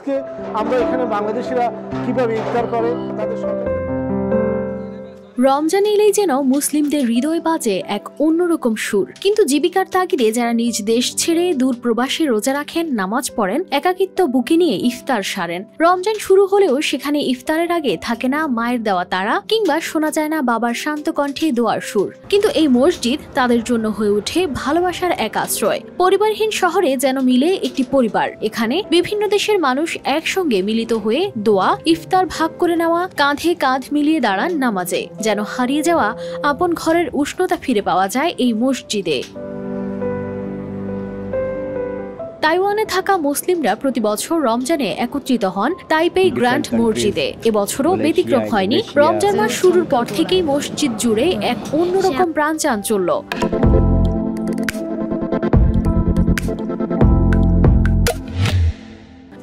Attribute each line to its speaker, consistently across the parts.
Speaker 1: আজকে আমরা এখানে বাংলাদেশিরা কিভাবে ইফতার করে তাদের সঙ্গে।
Speaker 2: রমজান এলেই যেন মুসলিমদের হৃদয় বাজে এক অন্যরকম সুর। কিন্তু জীবিকার তাগিদে যারা নিজ দেশ ছেড়ে দূর প্রবাসে রোজা রাখেন, নামাজ পড়েন, একাকিত্ব বুকে নিয়ে ইফতার সারেন। রমজান শুরু হলেও সেখানে ইফতারের আগে থাকে না মায়ের দেওয়া তাড়া, কিংবা শোনা যায় না বাবার শান্ত কণ্ঠে দোয়ার সুর। কিন্তু এই মসজিদ তাদের জন্য হয়ে ওঠে ভালোবাসার এক আশ্রয়। পরিবারহীন শহরে যেন মিলে একটি পরিবার। এখানে বিভিন্ন দেশের মানুষ একসঙ্গে মিলিত হয়ে দোয়া, ইফতার ভাগ করে নেওয়া, কাঁধে কাঁধ মিলিয়ে দাঁড়ান নামাজে। যেন হারিয়ে যাওয়া আপন ঘরের উষ্ণতা ফিরে পাওয়া যায় এই মসজিদে। তাইওয়ানে থাকা মুসলিমরা প্রতি বছর রমজানে একত্রিত হন তাইপেই গ্র্যান্ড মসজিদে। এবছরও ব্যতিক্রম হয়নি। রমজান মাস শুরুর পর থেকেই মসজিদ জুড়ে এক অন্যরকম প্রাণচাঞ্চল্য।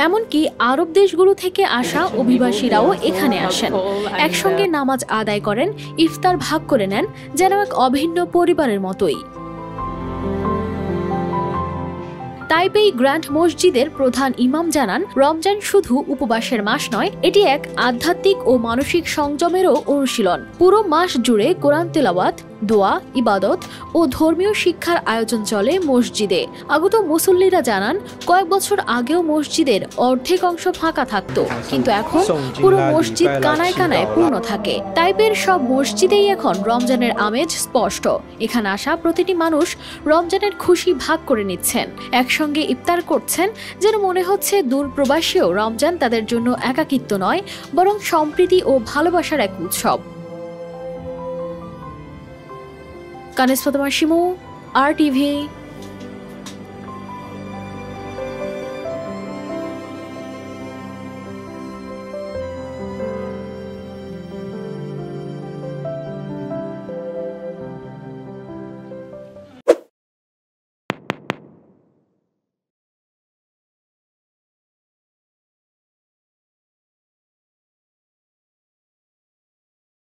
Speaker 2: এমনকি আরব দেশগুলো থেকে আসা অভিবাসীরাও এখানে আসেন, একসঙ্গে নামাজ আদায় করেন, ইফতার ভাগ করে নেন, যেন এক অভিন্ন পরিবারের মতোই। তাইপেই গ্র্যান্ড মসজিদের প্রধান ইমাম জানান, রমজান শুধু উপবাসের মাস নয়, এটি এক আধ্যাত্মিক ও মানসিক সংযমেরও অনুশীলন। পুরো মাস জুড়ে কোরআন তেলাওয়াত, দোয়া, ইবাদত ও ধর্মীয় শিক্ষার আয়োজন চলে মসজিদে। আগত মুসল্লিরা জানান, কয়েক বছর আগেও মসজিদের অর্ধেক অংশ ফাঁকা থাকত, কিন্তু এখন পুরো মসজিদ কানায় কানায় পূর্ণ থাকে। তাইপের সব মসজিদেই এখন রমজানের আমেজ স্পষ্ট। এখানে আসা প্রতিটি মানুষ রমজানের খুশি ভাগ করে নিচ্ছেন, একসঙ্গে ইফতার করছেন, যেন মনে হচ্ছে দূর প্রবাসীও রমজান তাদের জন্য একাকিত্ব নয়, বরং সম্প্রীতি ও ভালোবাসার এক উৎসব। কানিস ফাতেমা শিমু, RTV।